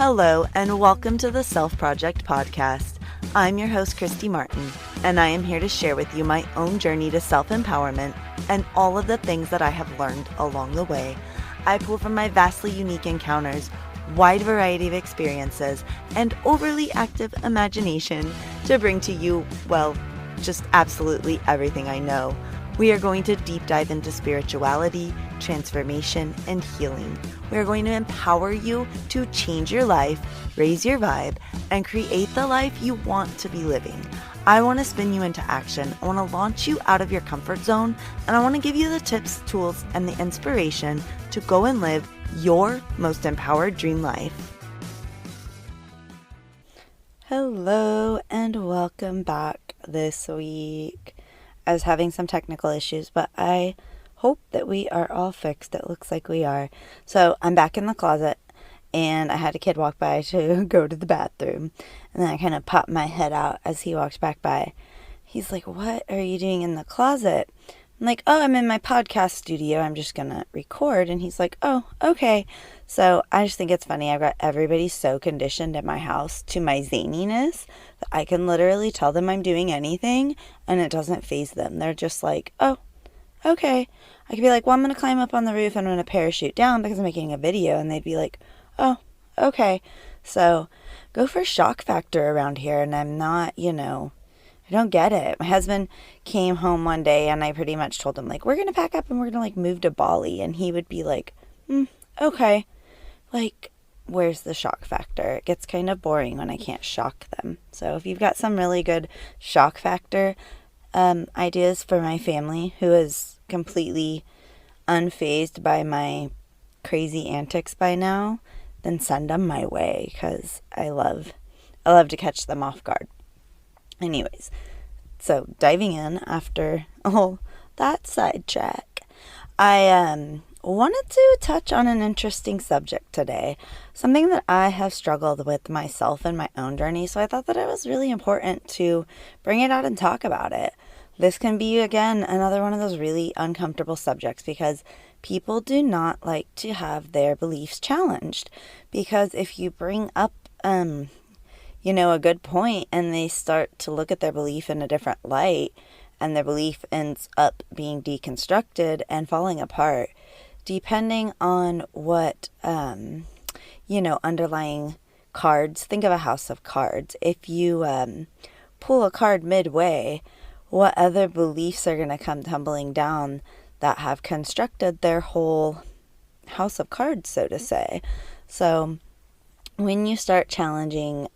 Hello, and welcome to the Self Project Podcast. I'm your host, Christy Martin, and I am here to share with you my own journey to self-empowerment and all of the things that I have learned along the way. I pull from my vastly unique encounters, wide variety of experiences, and overly active imagination to bring to you, well, just absolutely everything I know. We are going to deep dive into spirituality, transformation, and healing. We are going to empower you to change your life, raise your vibe, and create the life you want to be living. I want to spin you into action. I want to launch you out of your comfort zone, and I want to give you the tips, tools, and the inspiration to go and live your most empowered dream life. Hello, and welcome back this week. I was having some technical issues, but I hope that we are all fixed. It looks like we are. So I'm back in the closet, and I had a kid walk by to go to the bathroom. And then I kind of popped my head out as he walked back by. He's like, "What are you doing in the closet?" I'm like, "Oh, I'm in my podcast studio. I'm just going to record." And he's like, "Oh, okay." So I just think it's funny. I've got everybody so conditioned in my house to my zaniness that I can literally tell them I'm doing anything and it doesn't faze them. They're just like, "Oh, okay." I could be like, "Well, I'm going to climb up on the roof and I'm going to parachute down because I'm making a video." And they'd be like, "Oh, okay." So go for shock factor around here. And I'm not, I don't get it. My husband came home one day and I pretty much told him, like, "We're going to pack up and we're going to move to Bali." And he would be like, "Okay." Like, where's the shock factor? It gets kind of boring when I can't shock them. So if you've got some really good shock factor ideas for my family who is completely unfazed by my crazy antics by now, then send them my way because I love to catch them off guard. Anyways, so diving in after all that sidetrack, I wanted to touch on an interesting subject today, something that I have struggled with myself in my own journey, so I thought that it was really important to bring it out and talk about it. This can be, again, another one of those really uncomfortable subjects because people do not like to have their beliefs challenged, because if you bring up a good point and they start to look at their belief in a different light and their belief ends up being deconstructed and falling apart, depending on what, underlying cards. Think of a house of cards. If you pull a card midway, what other beliefs are going to come tumbling down that have constructed their whole house of cards, so to say? So when you start challenging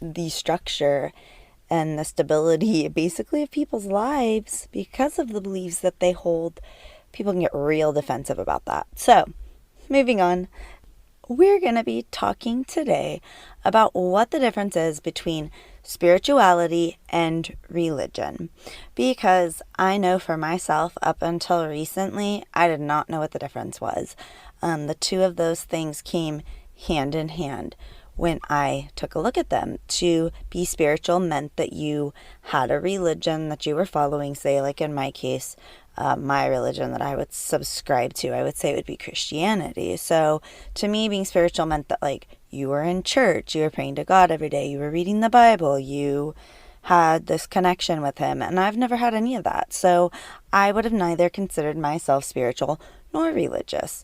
the structure and the stability, basically, of people's lives because of the beliefs that they hold, people can get real defensive about that. So, moving on, we're going to be talking today about what the difference is between spirituality and religion. Because I know for myself, up until recently, I did not know what the difference was. The two of those things came hand in hand when I took a look at them. To be spiritual meant that you had a religion that you were following, say, like in my case, my religion that I would subscribe to, I would say, would be Christianity. So to me, being spiritual meant that, like, you were in church, you were praying to God every day, you were reading the Bible, you had this connection with Him. And I've never had any of that. So I would have neither considered myself spiritual nor religious.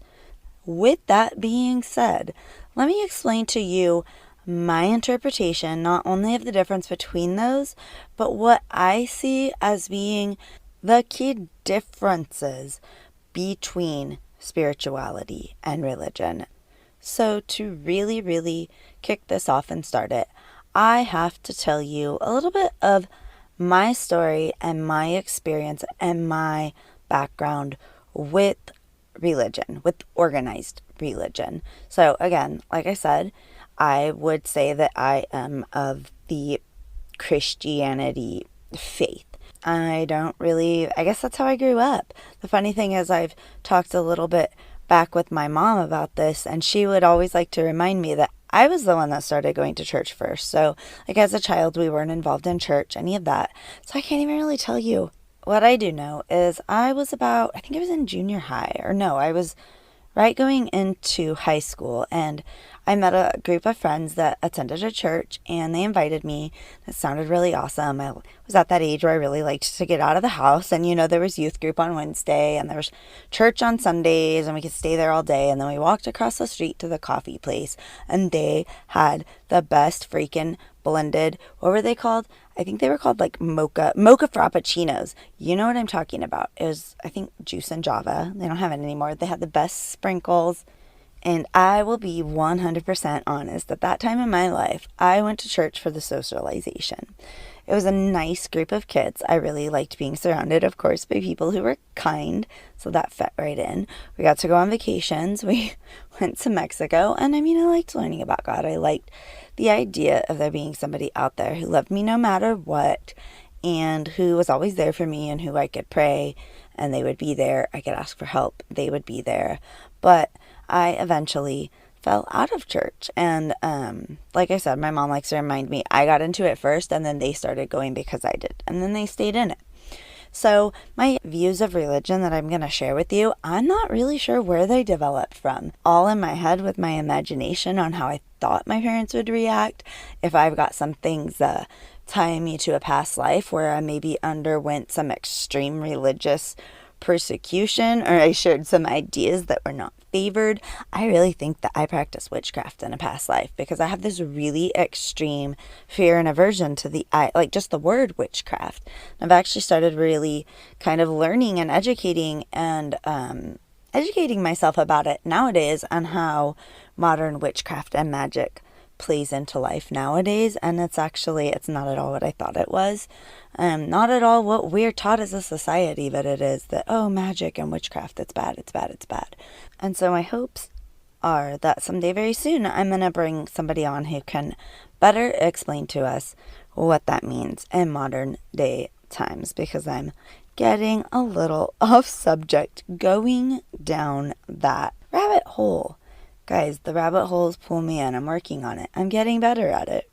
With that being said, let me explain to you my interpretation, not only of the difference between those, but what I see as being the key differences between spirituality and religion. So to really, really kick this off and start it, I have to tell you a little bit of my story and my experience and my background with religion, with organized religion. So again, like I said, I would say that I am of the Christianity faith. I guess that's how I grew up. The funny thing is, I've talked a little bit back with my mom about this, and she would always like to remind me that I was the one that started going to church first. So, like, as a child, we weren't involved in church, any of that. So I can't even really tell you. What I do know is I think I was in junior high, or no, I was right going into high school, and I met a group of friends that attended a church, and they invited me. It sounded really awesome. I was at that age where I really liked to get out of the house, and there was youth group on Wednesday, and there was church on Sundays, and we could stay there all day. And then we walked across the street to the coffee place, and they had the best freaking blended, what were they called? I think they were called like mocha frappuccinos. You know what I'm talking about. It was, I think, juice and java. They don't have it anymore. They had the best sprinkles. And I will be 100% honest. At that time in my life, I went to church for the socialization. It was a nice group of kids. I really liked being surrounded, of course, by people who were kind, so that fit right in. We got to go on vacations. We went to Mexico, and I liked learning about God. I liked the idea of there being somebody out there who loved me no matter what, and who was always there for me, and who I could pray, and they would be there. I could ask for help. They would be there. But I eventually fell out of church. And like I said, my mom likes to remind me, I got into it first, and then they started going because I did. And then they stayed in it. So my views of religion that I'm going to share with you, I'm not really sure where they developed from. All in my head with my imagination on how I thought my parents would react if I've got some things tying me to a past life where I maybe underwent some extreme religious persecution, or I shared some ideas that were not favored. I really think that I practiced witchcraft in a past life because I have this really extreme fear and aversion to just the word witchcraft. I've actually started really kind of learning and educating myself about it nowadays on how modern witchcraft and magic plays into life nowadays, and it's not at all what I thought it was. Not at all what we're taught as a society, but it is that, magic and witchcraft, it's bad, it's bad, it's bad. And so my hopes are that someday very soon I'm going to bring somebody on who can better explain to us what that means in modern day times, because I'm getting a little off subject going down that rabbit hole. Guys, the rabbit holes pull me in. I'm working on it. I'm getting better at it.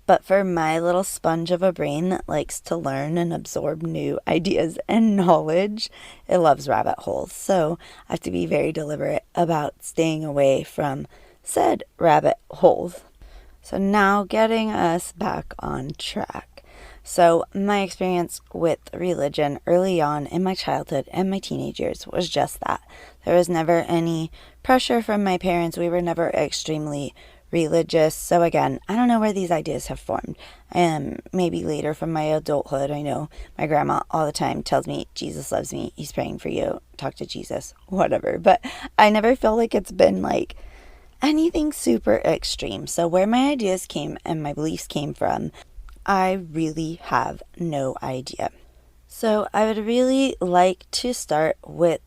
But for my little sponge of a brain that likes to learn and absorb new ideas and knowledge, it loves rabbit holes. So I have to be very deliberate about staying away from said rabbit holes. So now getting us back on track. So my experience with religion early on in my childhood and my teenage years was just that. There was never any pressure from my parents. We were never extremely religious. So again, I don't know where these ideas have formed. Maybe later from my adulthood, I know my grandma all the time tells me, Jesus loves me, he's praying for you, talk to Jesus, whatever. But I never feel like it's been like anything super extreme. So where my ideas came and my beliefs came from, I really have no idea. So I would really like to start with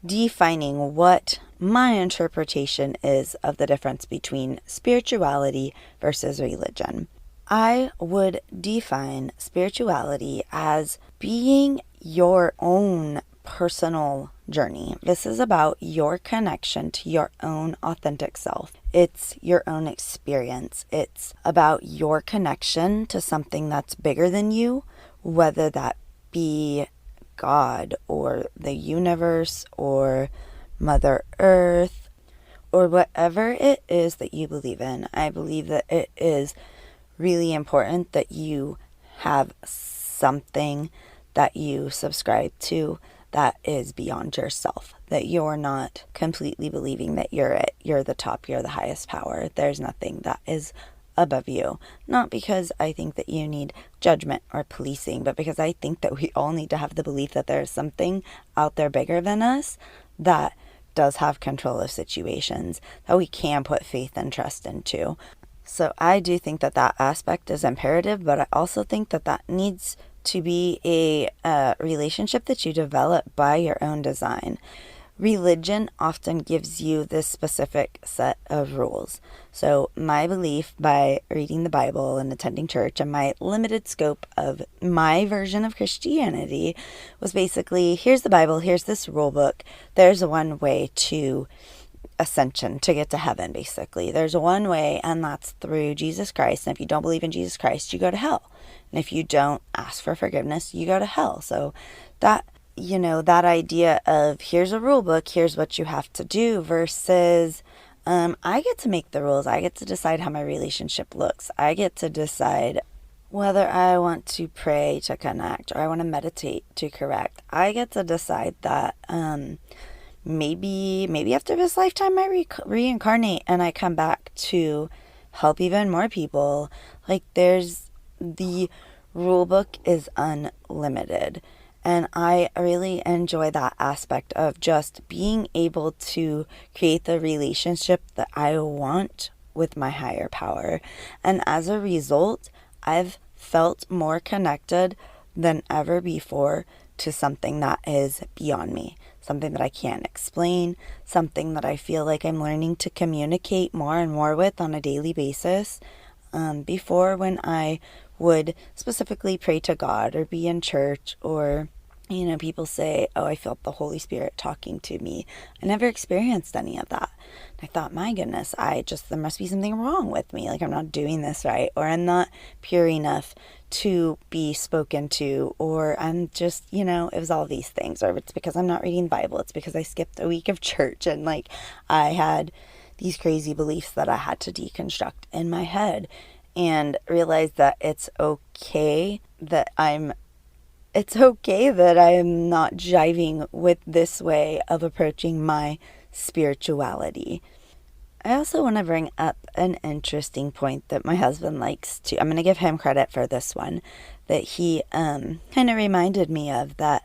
defining what my interpretation is of the difference between spirituality versus religion. I would define spirituality as being your own personal journey. This is about your connection to your own authentic self. It's your own experience. It's about your connection to something that's bigger than you, whether that be God or the universe or Mother Earth or whatever it is that you believe in. I believe that it is really important that you have something that you subscribe to that is beyond yourself, that you're not completely believing that you're it, you're the top, you're the highest power. There's nothing that is above you. Not because I think that you need judgment or policing, but because I think that we all need to have the belief that there's something out there bigger than us that does have control of situations, that we can put faith and trust into. So I do think that that aspect is imperative, but I also think that that needs to be a relationship that you develop by your own design. Religion often gives you this specific set of rules. So my belief by reading the Bible and attending church and my limited scope of my version of Christianity was basically, here's the Bible, here's this rule book. There's one way to ascension, to get to heaven, basically. There's one way, and that's through Jesus Christ. And if you don't believe in Jesus Christ, you go to hell. And if you don't ask for forgiveness, you go to hell. So that that idea of here's a rule book, here's what you have to do versus I get to make the rules. I get to decide how my relationship looks. I get to decide whether I want to pray to connect or I want to meditate to correct. I get to decide that maybe after this lifetime I reincarnate and I come back to help even more people. Like the rule book is unlimited. And I really enjoy that aspect of just being able to create the relationship that I want with my higher power. And as a result, I've felt more connected than ever before to something that is beyond me, something that I can't explain, something that I feel like I'm learning to communicate more and more with on a daily basis. Before, when I would specifically pray to God or be in church, or people say, oh, I felt the Holy Spirit talking to me. I never experienced any of that. I thought, my goodness, there must be something wrong with me. Like, I'm not doing this right, or I'm not pure enough to be spoken to, or I'm just, it was all these things, or it's because I'm not reading the Bible. It's because I skipped a week of church, and like, I had these crazy beliefs that I had to deconstruct in my head, and realize that it's okay that I'm not jiving with this way of approaching my spirituality. I also want to bring up an interesting point that my husband likes to, I'm going to give him credit for this one, that he kind of reminded me of, that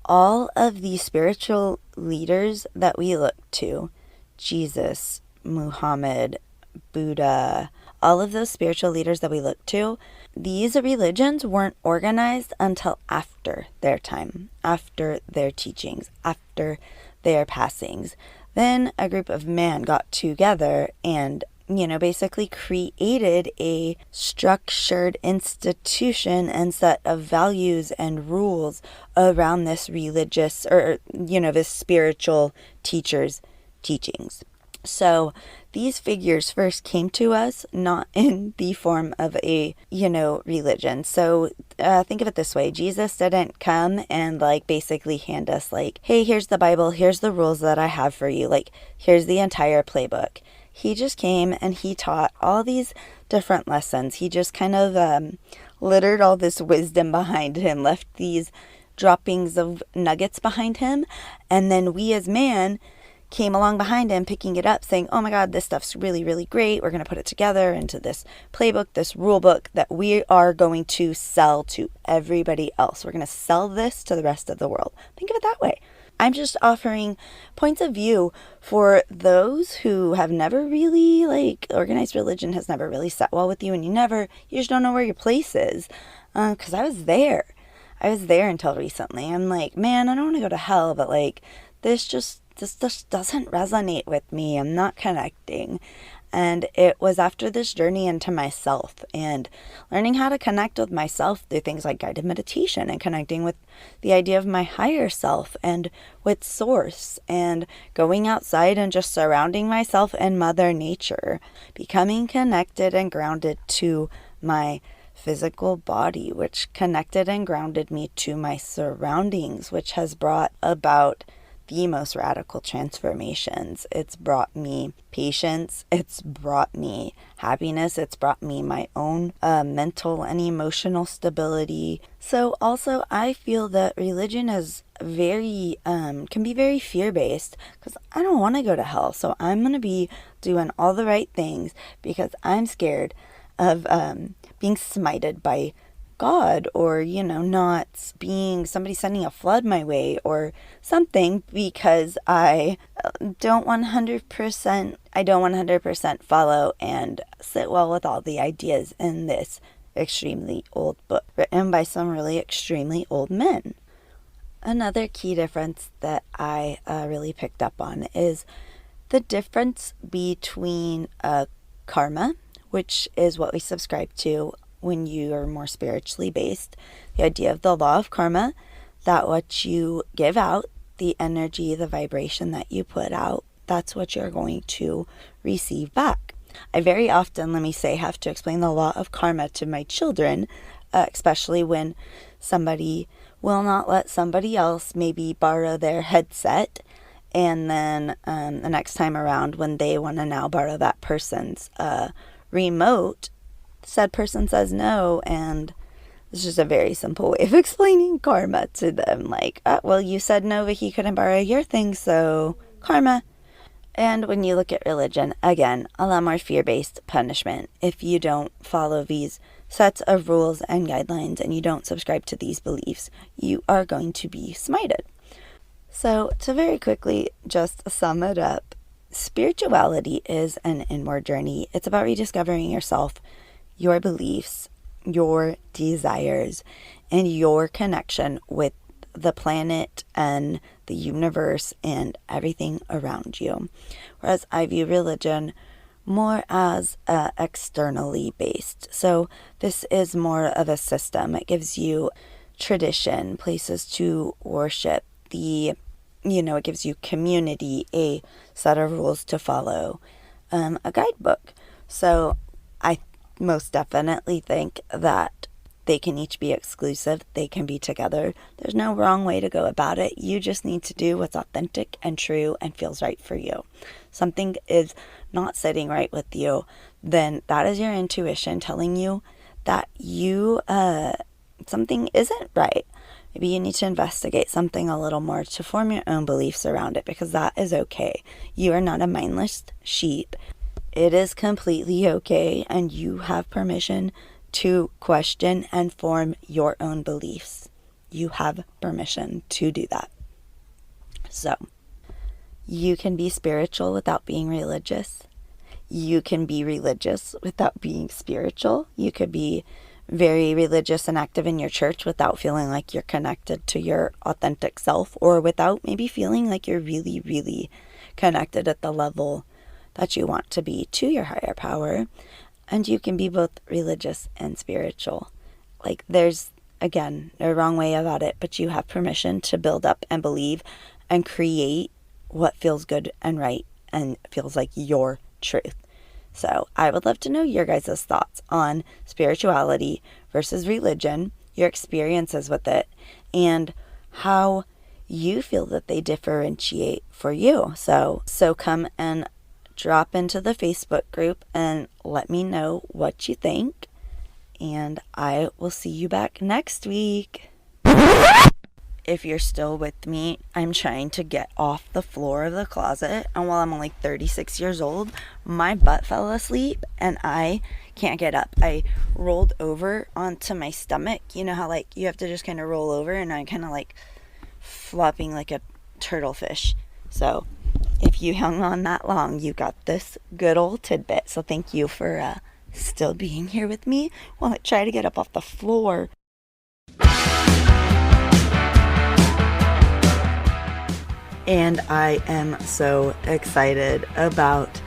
all of the spiritual leaders that we look to, Jesus, Muhammad, Buddha, all of those spiritual leaders that we look to, these religions weren't organized until after their time, after their teachings, after their passings. Then a group of men got together and, basically created a structured institution and set of values and rules around this religious, or, this spiritual teacher's teachings. So these figures first came to us not in the form of a, religion. So think of it this way. Jesus didn't come and basically hand us hey, here's the Bible. Here's the rules that I have for you. Here's the entire playbook. He just came and he taught all these different lessons. He just kind of littered all this wisdom behind him, left these droppings of nuggets behind him. And then we as man came along behind him, picking it up, saying, oh my God, this stuff's really, really great. We're going to put it together into this playbook, this rule book that we are going to sell to everybody else. We're going to sell this to the rest of the world. Think of it that way. I'm just offering points of view for those who have never really, organized religion has never really sat well with you, and you just don't know where your place is. Because I was there until recently. I'm like, man, I don't want to go to hell, but this just doesn't resonate with me. I'm not connecting. And it was after this journey into myself and learning how to connect with myself through things like guided meditation and connecting with the idea of my higher self and with source, and going outside and just surrounding myself in Mother Nature, becoming connected and grounded to my physical body, which connected and grounded me to my surroundings, which has brought about the most radical transformations. It's brought me patience. It's brought me happiness. It's brought me my own mental and emotional stability. So also, I feel that religion is can be very fear-based, because I don't want to go to hell. So I'm going to be doing all the right things because I'm scared of being smited by God, or, not being somebody sending a flood my way or something, because I don't 100% follow and sit well with all the ideas in this extremely old book written by some really extremely old men. Another key difference that I really picked up on is the difference between karma, which is what we subscribe to when you are more spiritually based, the idea of the law of karma, that what you give out, the energy, the vibration that you put out, that's what you're going to receive back. I very often, have to explain the law of karma to my children, especially when somebody will not let somebody else maybe borrow their headset, and then the next time around when they want to now borrow that person's remote, said person says no, and it's just a very simple way of explaining karma to them. Like, well, you said no, but he couldn't borrow your thing, so karma. And when you look at religion, again, a lot more fear-based punishment. If you don't follow these sets of rules and guidelines and you don't subscribe to these beliefs, you are going to be smited. So to very quickly just sum it up, spirituality is an inward journey. It's about rediscovering yourself, your beliefs, your desires, and your connection with the planet and the universe and everything around you. Whereas I view religion more as externally based. So this is more of a system. It gives you tradition, places to worship, it gives you community, a set of rules to follow, a guidebook. So I most definitely think that they can each be exclusive. They can be together. There's no wrong way to go about it. You just need to do what's authentic and true and feels right for you. Something is not sitting right with you, then that is your intuition telling you that something isn't right. Maybe you need to investigate something a little more to form your own beliefs around it, because that is okay. You are not a mindless sheep. It is completely okay, and you have permission to question and form your own beliefs. You have permission to do that. So, you can be spiritual without being religious. You can be religious without being spiritual. You could be very religious and active in your church without feeling like you're connected to your authentic self, or without maybe feeling like you're really, really connected at the level that you want to be to your higher power. And you can be both religious and spiritual. Like, there's, again, no wrong way about it, but you have permission to build up and believe and create what feels good and right and feels like your truth. So I would love to know your guys' thoughts on spirituality versus religion, your experiences with it, and how you feel that they differentiate for you. So come and drop into the Facebook group and let me know what you think. And I will see you back next week. If you're still with me, I'm trying to get off the floor of the closet. And while I'm only 36 years old, my butt fell asleep and I can't get up. I rolled over onto my stomach. You know how like you have to just kind of roll over, and I'm kind of like flopping like a turtle fish. So if you hung on that long, you got this good old tidbit. So thank you for still being here with me while I try to get up off the floor. And I am so excited about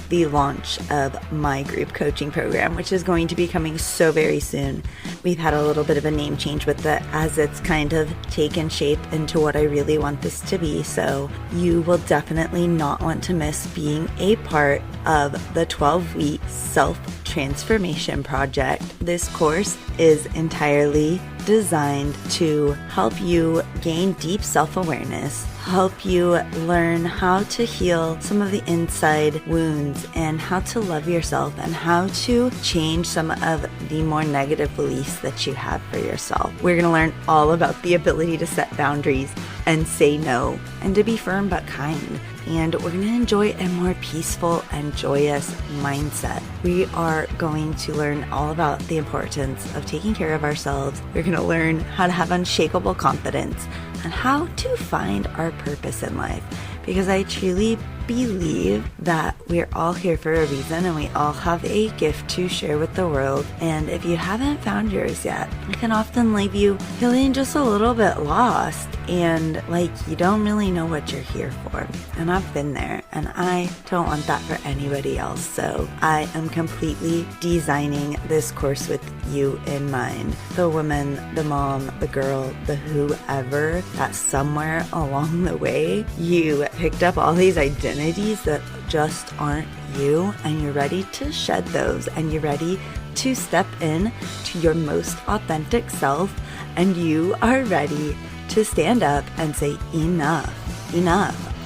the launch of my group coaching program, which is going to be coming so very soon. We've had a little bit of a name change with it as it's kind of taken shape into what I really want this to be. So you will definitely not want to miss being a part of the 12-week self-transformation project. This course is entirely designed to help you gain deep self-awareness, help you learn how to heal some of the inside wounds and how to love yourself and how to change some of the more negative beliefs that you have for yourself. We're going to learn all about the ability to set boundaries and say no and to be firm but kind. And we're going to enjoy a more peaceful and joyous mindset. We are going to learn all about the importance of taking care of ourselves. We're going to learn how to have unshakable confidence and how to find our purpose in life. Because I truly believe that we're all here for a reason and we all have a gift to share with the world. And if you haven't found yours yet, it can often leave you feeling just a little bit lost and like you don't really know what you're here for. And I've been there, and I don't want that for anybody else. So I am completely designing this course with you in mind. The woman, the mom, the girl, the whoever, that somewhere along the way you picked up all these identities that just aren't you, and you're ready to shed those, and you're ready to step in to your most authentic self, and you are ready to stand up and say, enough,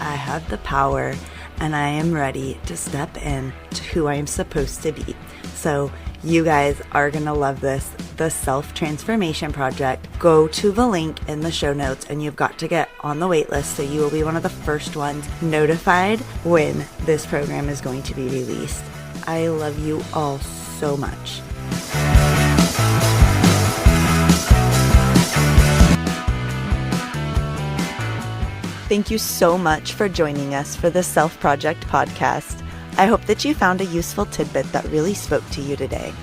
I have the power and I am ready to step in to who I am supposed to be. So you guys are going to love this, the Self-Transformation Project. Go to the link in the show notes and you've got to get on the wait list so you will be one of the first ones notified when this program is going to be released. I love you all so much. Thank you so much for joining us for the Self Project podcast. I hope that you found a useful tidbit that really spoke to you today.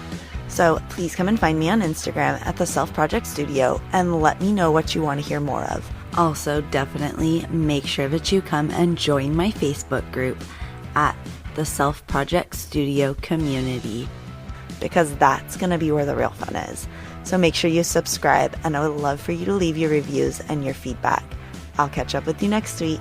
So please come and find me on Instagram at the Self Project Studio and let me know what you want to hear more of. Also, definitely make sure that you come and join my Facebook group at the Self Project Studio Community, because that's going to be where the real fun is. So make sure you subscribe, and I would love for you to leave your reviews and your feedback. I'll catch up with you next week.